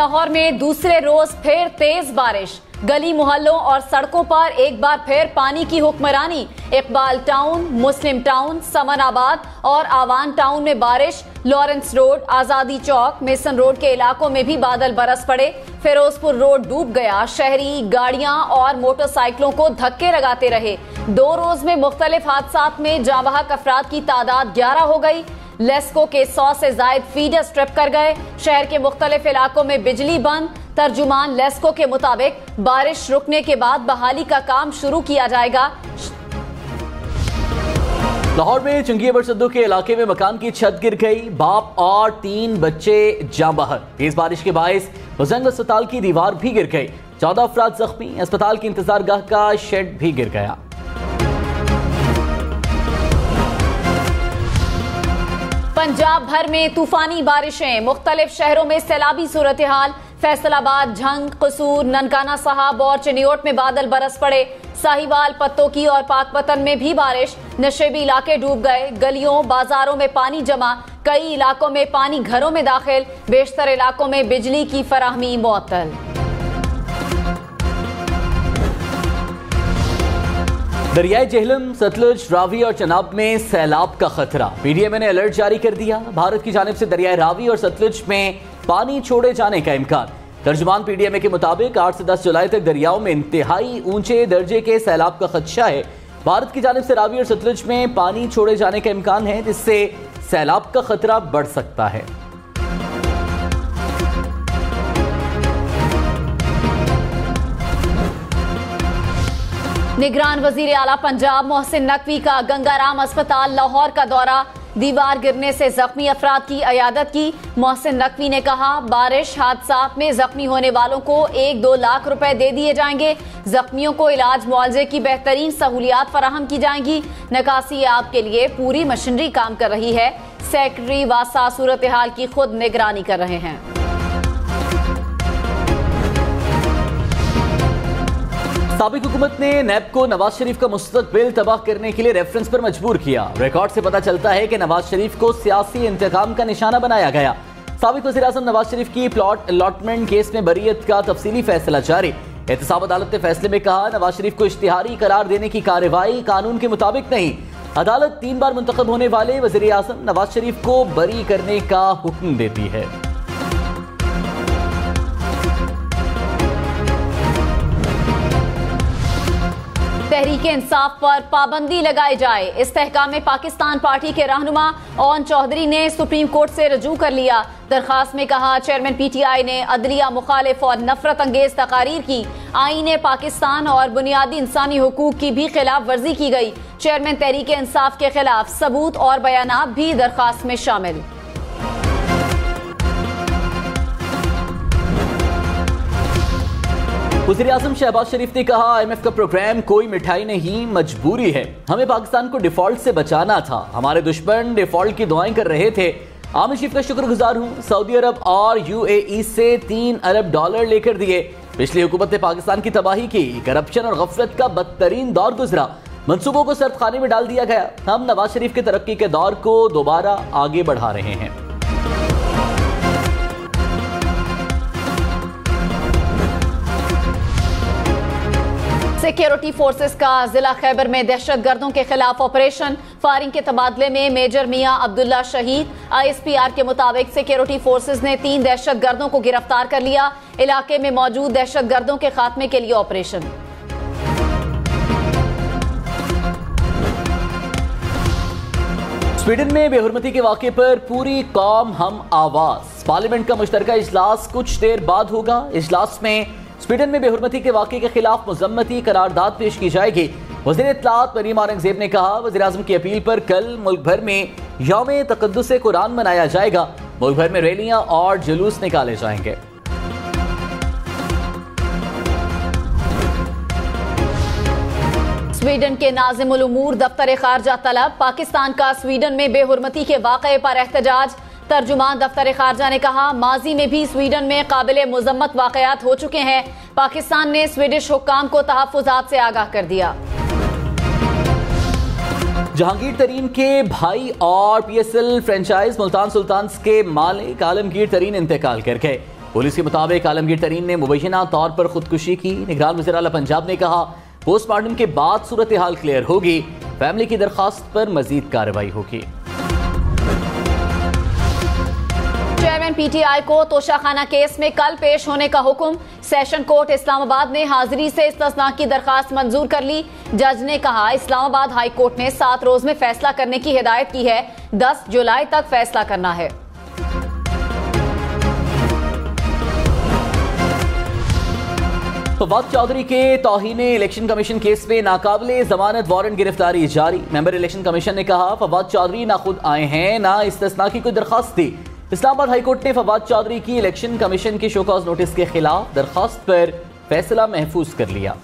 लाहौर में दूसरे रोज फिर तेज बारिश, गली मोहल्लों और सड़कों पर एक बार फिर पानी की हुक्मरानी। इकबाल टाउन, मुस्लिम टाउन, समनाबाद और आवान टाउन में बारिश। लॉरेंस रोड, आजादी चौक, मेसन रोड के इलाकों में भी बादल बरस पड़े। फिरोजपुर रोड डूब गया। शहरी गाड़ियां और मोटरसाइकिलों को धक्के लगाते रहे। 2 रोज में मुख्तलिफ हादसात में जाँ बहक अफराद की तादाद 11 हो गई। लेस्को के 100 से जायद फीडर स्ट्रिप कर गए। शहर के मुख्तलिफ इलाकों में बिजली बंद। तर्जुमान लेस्को के मुताबिक बारिश रुकने के बाद बहाली का काम शुरू किया जाएगा। लाहौर में चुंगिया बरसद्दू के इलाके में मकान की छत गिर गई। बाप और 3 बच्चे जाँ बहक। तेज बारिश के बायस हुसैन अस्पताल की दीवार भी गिर गई। 14 अफराद जख्मी। अस्पताल की इंतजार गाह का शेड भी गिर गया। पंजाब भर में तूफानी बारिशें, मुख्तलिफ शहरों में सैलाबी सूरत हाल। फैसलाबाद, झंग, कसूर, ननकाना साहब और चिनियोट में बादल बरस पड़े। साहिवाल, पत्तोकी और पाकपतन में भी बारिश। नशेबी इलाके डूब गए। गलियों बाजारों में पानी जमा। कई इलाकों में पानी घरों में दाखिल। बेशतर इलाकों में बिजली की फराहमी मुअत्तल। दरियाए जेहलम, सतलुज, रावी और चनाब में सैलाब का खतरा। पीडीएमए ने अलर्ट जारी कर दिया। भारत की जानिब से दरियाए रावी और सतलुज में पानी छोड़े जाने का इम्कान। तर्जुमान पीडीएमए के मुताबिक 8 से 10 जुलाई तक दरियाओं में इंतहाई ऊंचे दर्जे के सैलाब का खदशा है। भारत की जानिब से रावी और सतलुज में पानी छोड़े जाने का इम्कान है, जिससे सैलाब का खतरा बढ़ सकता है। निगरान वजीर आला पंजाब मोहसिन नकवी का गंगाराम अस्पताल लाहौर का दौरा। दीवार गिरने से जख्मी अफराद की अयादत की। मोहसिन नकवी ने कहा, बारिश हादसात में जख्मी होने वालों को 1-2 लाख रुपए दे दिए जाएंगे। जख्मियों को इलाज मुआवजे की बेहतरीन सहूलियात फराहम की जाएंगी। निकासी आब के लिए पूरी मशीनरी काम कर रही है। सेक्रेटरी वासा सूरत हाल की खुद निगरानी कर रहे हैं। साबिक हुकूमत ने नैब को नवाज शरीफ का मुस्तकबिल तबाह करने के लिए रेफरेंस पर मजबूर किया। रिकॉर्ड से पता चलता है कि नवाज शरीफ को सियासी इंतकाम का निशाना बनाया गया। साबिक वज़ीर आज़म नवाज शरीफ की प्लॉट अलॉटमेंट केस में बरीयत का तफसीली फैसला जारी। एहतसाब अदालत ने फैसले में कहा, नवाज शरीफ को इश्तिहारी करार देने की कार्रवाई कानून के मुताबिक नहीं। अदालत 3 बार मुंतखब होने वाले वज़ीर आज़म नवाज शरीफ को बरी करने का हुक्म देती है। तहरीक इंसाफ पर पाबंदी लगाई जाए। इस्तेहकाम पाकिस्तान पार्टी के रहनुमा ओन चौधरी ने सुप्रीम कोर्ट से रजू कर लिया। दरखास्त में कहा, चेयरमैन पीटीआई ने अदलिया मुखालिफ और नफरत अंगेज तकारीर की। आईन पाकिस्तान और बुनियादी इंसानी हुकूक की भी खिलाफ वर्जी की गई। चेयरमैन तहरीक इंसाफ के खिलाफ सबूत और बयानात भी दरखास्त में शामिल। वज़ीर आज़म शहबाज शरीफ ने कहा, IMF का प्रोग्राम कोई मिठाई नहीं, मजबूरी है। हमें पाकिस्तान को डिफॉल्ट से बचाना था। हमारे दुश्मन डिफॉल्ट की दुआएं कर रहे थे। आमिर शरीफ का शुक्रगुजार हूँ। सऊदी अरब और UAE से $3 अरब लेकर दिए। पिछली हुकूमत ने पाकिस्तान की तबाही की। करप्शन और गफलत का बदतरीन दौर गुजरा। मंसूबों को सर्द खाने में डाल दिया गया। हम नवाज शरीफ के तरक्की के दौर को दोबारा आगे बढ़ा रहे हैं। सिक्योरिटी फोर्सेस का जिला खैबर में दहशतगर्दों के खिलाफ ऑपरेशन। फायरिंग के तबादले में मेजर मियां अब्दुल्ला शहीद। ISPR के मुताबिक सिक्योरिटी फोर्सेस ने 3 दहशतगर्दों को गिरफ्तार कर लिया। इलाके में मौजूद दहशतगर्दों के खात्मे के लिए ऑपरेशन। स्वीडन में बेहुरमती के वाक़े पर पूरी कौम हम आवाज। पार्लियामेंट का मुश्तरका इजलास कुछ देर बाद होगा। इजलास में स्वीडन में बेहुरमती के वाक़े के खिलाफ मुज़म्मती करारदाद पेश की जाएगी। वज़ीर इत्तलात मरीम औरंगज़ेब ने कहा, वज़ीर आज़म की अपील पर कल मुल्क भर में यौम तक़द्दुस कुरान मनाया जाएगा। मुल्क भर में रैलियां और जुलूस निकाले जाएंगे। स्वीडन के नाज़िमुल उमूर दफ्तर खारजा तलब। पाकिस्तान का स्वीडन में बेहुरमती के वाक़े पर एहतजाज। तर्जुमान दफ्तर खारजा ने कहा, माजी में भी स्वीडन में काबिल मुज़म्मत वाक़यात हो चुके हैं। पाकिस्तान ने स्वीडिश हुक्काम को तहफ़्फ़ुज़ात से आगाह कर दिया। जहांगीर तरीन के भाई और PSL फ्रेंचाइज मुल्तान सुल्तान्स के मालिक आलमगीर तरीन इंतकाल कर गए। पुलिस के मुताबिक आलमगीर तरीन ने मुबैना तौर पर खुदकुशी की। निगरान वज़ीर आला पंजाब ने कहा पोस्टमार्टम के बाद सूरत हाल क्लियर होगी, फैमिली की दरखास्त पर मजीद कार्रवाई होगी। चेयरमैन पीटीआई को तोशाखाना केस में कल पेश होने का हुक्म। सेशन कोर्ट इस्लामाबाद ने हाजिरी से इस्तिस्ना की दरखास्त मंजूर कर ली। जज ने कहा इस्लामाबाद हाई कोर्ट ने 7 रोज में फैसला करने की हिदायत की है, 10 जुलाई तक फैसला करना है। फवाद चौधरी के तौहीने इलेक्शन कमीशन केस में नाकाबिले जमानत वारंट गिरफ्तारी जारी। मेंबर इलेक्शन कमीशन ने कहा फवाद चौधरी ना खुद आए हैं ना इस्तिस्ना की कोई दरखास्त थी। इस्लामाबाद हाईकोर्ट ने फवाद चौधरी की इलेक्शन कमीशन के शोकॉज नोटिस के खिलाफ दरखास्त पर फैसला महफूज कर लिया।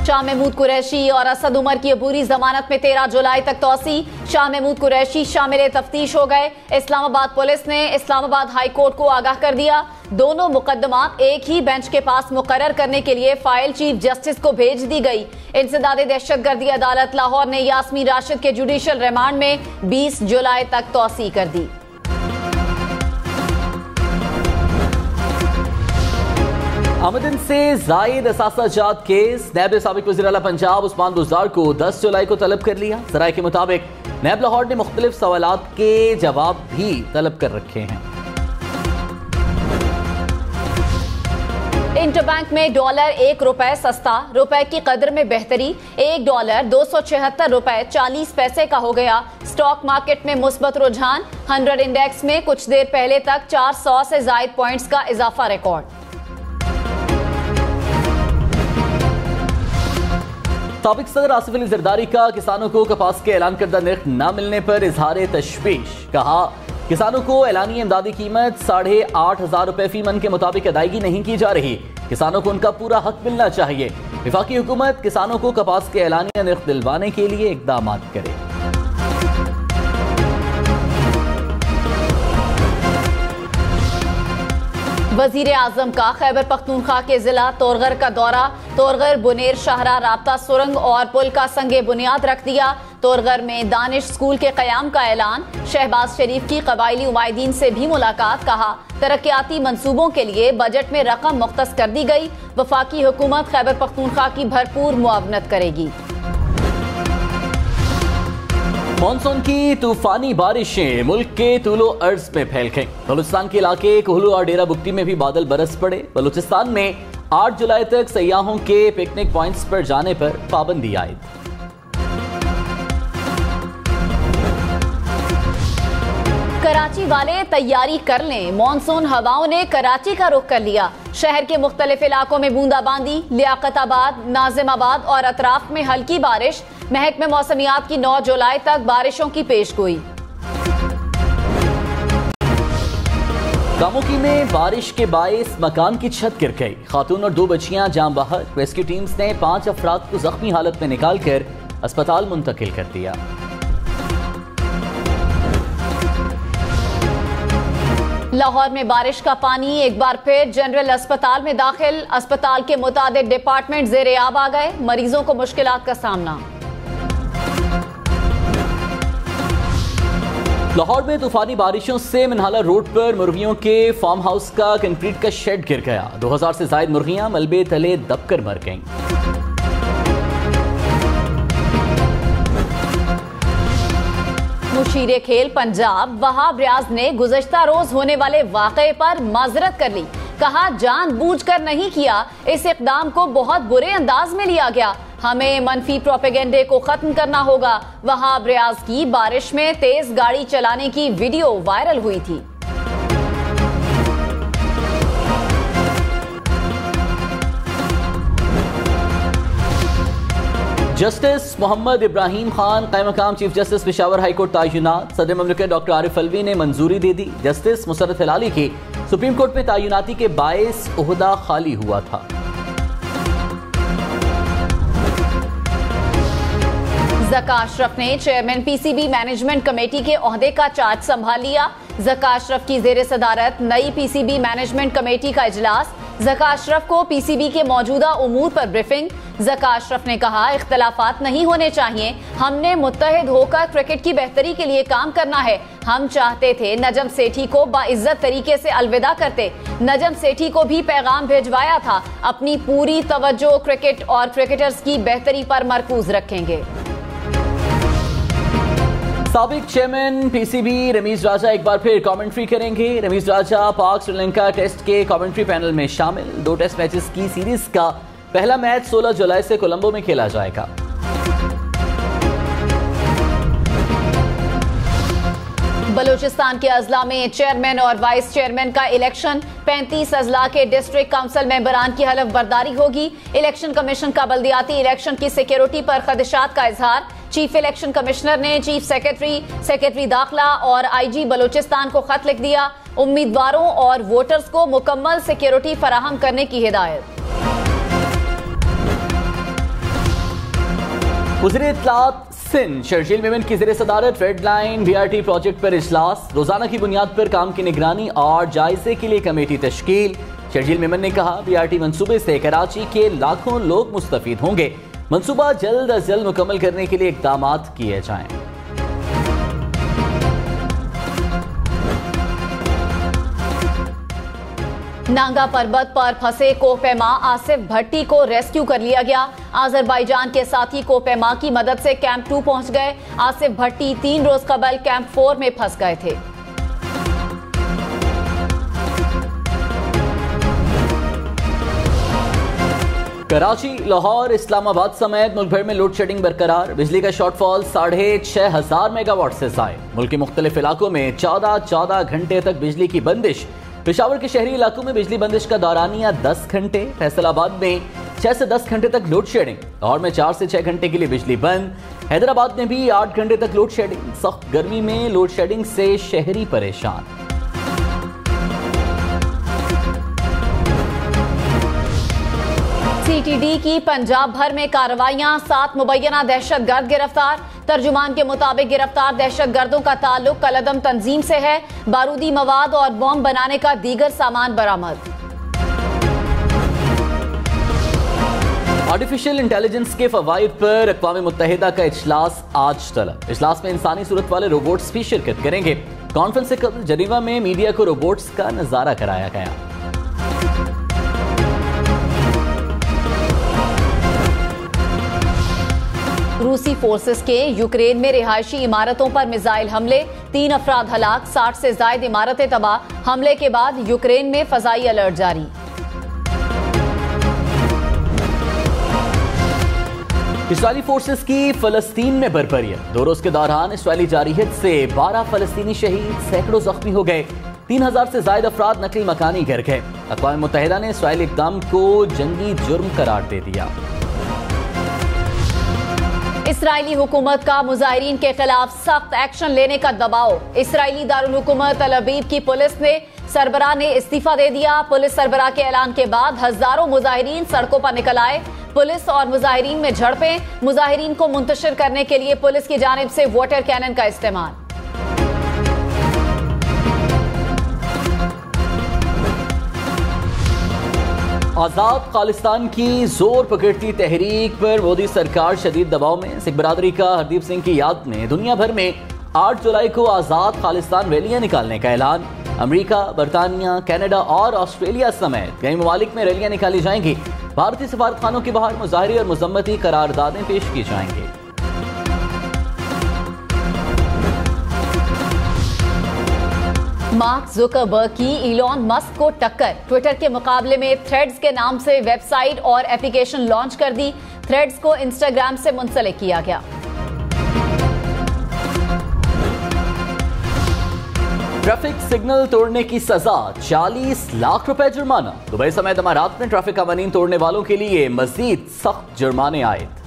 शाह महमूद कुरैशी और असद उमर की अबूरी जमानत में 13 जुलाई तक तौसी। शाह महमूद कुरैशी शामिल तफ्तीश हो गए। इस्लामाबाद पुलिस ने इस्लामाबाद हाई कोर्ट को आगाह कर दिया। दोनों मुकदमात एक ही बेंच के पास मुकर्रर करने के लिए फाइल चीफ जस्टिस को भेज दी गई। इंसदादे दहशतगर्दी अदालत लाहौर ने यास्मीन राशिद के जुडिशल रिमांड में 20 जुलाई तक तौसी कर दी। आमदन से जायद असासा जात केस। नैब ने साबिक वज़ीर आला पंजाब उस्मान बुज़दार को 10 जुलाई को तलब कर लिया। ज़राए के मुताबिक नैब लाहौर ने मुख्तलिफ सवालात के जवाब भी तलब कर रखे हैं। इंटरबैंक में डॉलर 1 रुपए सस्ता, रुपए की कदर में बेहतरी। $1 276 रुपए 40 पैसे का हो गया। स्टॉक मार्केट में मुस्बत रुझान। 100 इंडेक्स में कुछ देर पहले तक 400 से जायद पॉइंट्स का इजाफा रिकॉर्ड। साबिक सदर आसिफ अली जरदारी का किसानों को कपास के ऐलान करदा निर्ख न मिलने पर इजहार तशवीश। कहा किसानों को ऐलानी इमदादी कीमत 8,500 रुपए फी मन के मुताबिक अदायगी नहीं की जा रही। किसानों को उनका पूरा हक मिलना चाहिए। वफाकी हुकूमत किसानों को कपास के ऐलानी निर्ख दिलवाने के लिए इकदाम करे। वजीर आजम का खैबर पख्तूनख्वा के जिला तोरगर का दौरा। तोरगर बुनेर शाहरा राब्ता सुरंग और पुल का संगे बुनियाद रख दिया। तोरगर में दानिश स्कूल के कयाम का ऐलान। शहबाज शरीफ की कबायली उमायदीन से भी मुलाकात। कहा तरक्याती मंसूबों के लिए बजट में रकम मुख्तस कर दी गई। वफाकी हुकूमत खैबर पख्तूनख्वा की भरपूर मुआवनत करेगी। मॉनसून की तूफानी बारिशें मुल्क के तूलो अर्ज में फैल गईं। बलूचिस्तान के इलाके कोहलू और डेरा बुगटी में भी बादल बरस पड़े। बलूचिस्तान में 8 जुलाई तक सयाहों के पिकनिक पॉइंट्स पर जाने पर पाबंदी आयद। कराची वाले तैयारी कर लें, मॉनसून हवाओं ने कराची का रुख कर लिया। शहर के मुख्तलिफ इलाकों में बूंदाबांदी। लियाकताबाद, नाजिमाबाद और अतराफ में हल्की बारिश। महकमे मौसमियात की 9 जुलाई तक बारिशों की पेशगोई। कामोकी में बारिश के बायस मकान की छत गिर गई। खातून और 2 बच्चियां जान बहक। रेस्क्यू टीम्स ने 5 अफराद को जख्मी हालत में निकालकर अस्पताल मुंतकिल कर दिया। लाहौर में बारिश का पानी एक बार फिर जनरल अस्पताल में दाखिल। अस्पताल के मुतादिद डिपार्टमेंट ज़ेरे-आब आ गए। मरीजों को मुश्किलात का सामना। लाहौर में तूफानी बारिशों से मिनहाला रोड पर मुर्गियों के फार्म हाउस का कंक्रीट का शेड गिर गया। 2000 से ज्यादा मुर्गियां मलबे तले दबकर मर गईं। मुशीर खेल पंजाब वहाब रियाज ने गुज़श्ता रोज होने वाले वाक़े पर माजरत कर ली। कहा जानबूझकर नहीं किया, इस इक़दाम को बहुत बुरे अंदाज में लिया गया। हमें मनफी प्रोपेगेंडे को खत्म करना होगा। वहाब रियाज की बारिश में तेज गाड़ी चलाने की वीडियो वायरल हुई थी। जस्टिस मोहम्मद इब्राहिम खान क़ायम-मक़ाम chief justice Peshawar high court तयनात। सदर ममलिकत डॉक्टर आरिफ अलवी ने मंजूरी दे दी। जस्टिस मुसर्रत हिलाली की सुप्रीम कोर्ट में तयनाती के बायस ओहदा खाली हुआ था। ज़का अशरफ ने चेयरमैन पीसीबी मैनेजमेंट कमेटी के ओहदे का चार्ज संभाल लिया। ज़का अशरफ की ज़ेरे सदारत नई पीसीबी मैनेजमेंट कमेटी का इजलास ज़का अशरफ को पीसीबी के मौजूदा उमूर पर ब्रीफिंग। ज़का अशरफ ने कहा, इख्तलाफात नहीं होने चाहिए, हमने मुत्तहिद होकर क्रिकेट की बेहतरी के लिए काम करना है। हम चाहते थे नजम सेठी को बाइज्जत तरीके से अलविदा करते। नजम सेठी को भी पैगाम भेजवाया था, अपनी पूरी तवज्जो क्रिकेट और क्रिकेटर्स की बेहतरी पर मरकूज रखेंगे। साबिक चेयरमैन पीसीबी रमीज राजा एक बार फिर कमेंट्री करेंगे। रमीज राजा पाक श्रीलंका टेस्ट के कमेंट्री पैनल में शामिल। 2 टेस्ट मैचेस की सीरीज का पहला मैच 16 जुलाई से कोलंबो में खेला जाएगा। बलूचिस्तान के अजला में चेयरमैन और वाइस चेयरमैन का इलेक्शन। 35 अजला के डिस्ट्रिक्ट काउंसिल मेंबरान की हलफ बर्दारी होगी। इलेक्शन कमीशन का बल्दियाती इलेक्शन की सिक्योरिटी पर खदशात का इजहार। चीफ इलेक्शन कमिश्नर ने चीफ सेक्रेटरी दाखिला और आईजी बलूचिस्तान को खत लिख दिया। उम्मीदवारों और वोटर्स को मुकम्मल सिक्योरिटी फराहम करने की हिदायत। वज़ीर इत्तलात सिंध शर्जील मेमन की ज़ेर सदारत रेड लाइन BRT प्रोजेक्ट पर इजलास। रोजाना की बुनियाद पर काम की निगरानी और जायजे के लिए कमेटी तश्कील। शर्जील मेमन ने कहा, BRT मंसूबे से कराची के लाखों लोग मुस्तफीद होंगे। मंसूबा जल्द अज जल्द मुकम्मल करने के लिए इक़दामात किए जाएं। नांगा पर्वत पर फंसे कोहपेमा आसिफ भट्टी को रेस्क्यू कर लिया गया। अजरबैजान के साथी कोहपेमा की मदद से कैंप 2 पहुंच गए। आसिफ भट्टी 3 रोज कबल कैंप 4 में फंस गए थे। कराची, लाहौर, इस्लामाबाद समेत मुल्क भर में लोड शेडिंग बरकरार। बिजली का शॉर्टफॉल 6,500 मेगावाट से जायद। मुल्क के मुख्तलिफ इलाकों में 14 घंटे तक बिजली की बंदिश। पेशावर के शहरी इलाकों में बिजली बंदिश का दौरानिया 10 घंटे। फैसलाबाद में 6 से 10 घंटे तक लोड शेडिंग। लाहौर में 4 से 6 घंटे के लिए बिजली बंद। हैदराबाद में भी 8 घंटे तक लोड शेडिंग। सख्त गर्मी में लोड शेडिंग से शहरी परेशान। CTD की पंजाब भर में कार्रवाइयां। 7 मुबैना दहशतगर्द गिरफ्तार। तर्जुमान के मुताबिक गिरफ्तार दहशतगर्दों का ताल्लुक कलदम तंजीम से है। बारूदी मवाद और बॉम्ब बनाने का दीगर सामान बरामद। आर्टिफिशियल इंटेलिजेंस के फवाइद पर अक़वाम मुत्तहिदा का इजलास आज तलब। इजलास में इंसानी सूरत वाले रोबोट्स भी शिरकत करेंगे। कॉन्फ्रेंस से कबल जनीवा में मीडिया को रोबोट्स का नजारा कराया गया। रूसी फोर्सेस के यूक्रेन में रिहायशी इमारतों पर मिसाइल हमले। 3 अफराद हलाक, 60 से ज्यादा इमारतें तबाह। हमले के बाद यूक्रेन में फजाई अलर्ट जारी। इस्राइली फोर्सेस की फलस्तीन में बरबरियत। 2 रोज के दौरान इस्राइली जारहियत से 12 फलस्तीनी शहीद, सैकड़ों जख्मी हो गए। 3000 से ज्यादा अफराद नकली मकानी घर गए। अक़वाम मुत्तहिदा ने इस्राइली इक़दाम को जंगी जुर्म करार दे दिया। इसराइली हुकूमत का मुजाहिरीन के खिलाफ सख्त एक्शन लेने का दबाव। इसराइली दारुल हुकूमत तल अवीव की पुलिस ने सरबराह ने इस्तीफा दे दिया। पुलिस सरबराह के ऐलान के बाद हजारों मुजाहिरीन सड़कों पर निकल आए। पुलिस और मुजाहिरीन में झड़पें। मुजाहिरीन को मुंतशिर करने के लिए पुलिस की जानिब से वाटर कैनन का इस्तेमाल। आजाद खालिस्तान की जोर पकड़ती तहरीक पर मोदी सरकार शदीद दबाव में। सिख बरादरी का हरदीप सिंह की याद में दुनिया भर में 8 जुलाई को आजाद खालिस्तान रैलियां निकालने का ऐलान। अमेरिका, बरतानिया, कनाडा और ऑस्ट्रेलिया समेत कई ममालिक में रैलियां निकाली जाएंगी। भारतीय सफारतखानों के बाहर मुजाहरे और मजम्मती करारदादें पेश की जाएंगी। मार्क जुकरबर्ग की इलॉन मस्क को टक्कर। ट्विटर के मुकाबले में थ्रेड्स के नाम से वेबसाइट और एप्लीकेशन लॉन्च कर दी। थ्रेड्स को इंस्टाग्राम से मुंसलिक किया गया। ट्रैफिक सिग्नल तोड़ने की सजा 40 लाख रुपए जुर्माना। दुबई समेत अमारात में ट्रैफिक कानून तोड़ने वालों के लिए मजीद सख्त जुर्माने आयद।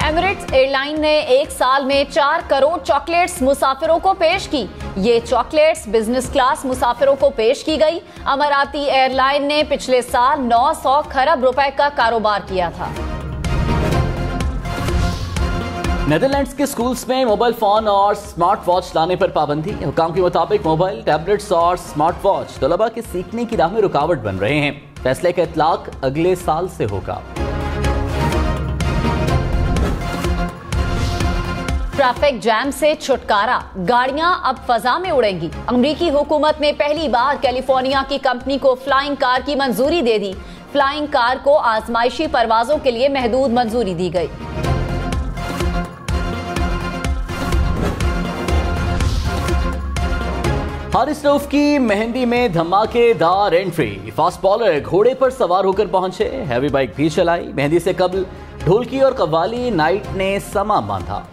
एमिरेट्स एयरलाइन ने एक साल में 4 करोड़ चॉकलेट्स मुसाफिरों को पेश की। ये चॉकलेट्स बिजनेस क्लास मुसाफिरों को पेश की गई। अमाराती एयरलाइन ने पिछले साल 900 खरब रुपए का कारोबार किया था। नेदरलैंड्स के स्कूल्स में मोबाइल फोन और स्मार्ट वॉच लाने पर पाबंदी। हुकाम के मुताबिक मोबाइल, टैबलेट्स और स्मार्ट वॉच तलबा के सीखने की राह में रुकावट बन रहे हैं। फैसले का इतलाक अगले साल से होगा। ट्रैफिक जैम से छुटकारा, गाड़ियां अब फजा में उड़ेंगी। अमेरिकी हुकूमत ने पहली बार कैलिफोर्निया की कंपनी को फ्लाइंग कार की मंजूरी दे दी। फ्लाइंग कार को आजमाइशी परवाजों के लिए महदूद मंजूरी दी गई। हारिस रऊफ की मेहंदी में धमाकेदार एंट्री। फास्ट बॉलर घोड़े पर सवार होकर पहुंचे, हैवी बाइक भी चलाई। मेहंदी से कबल ढोलकी और कव्वाली नाइट ने समा बांधा।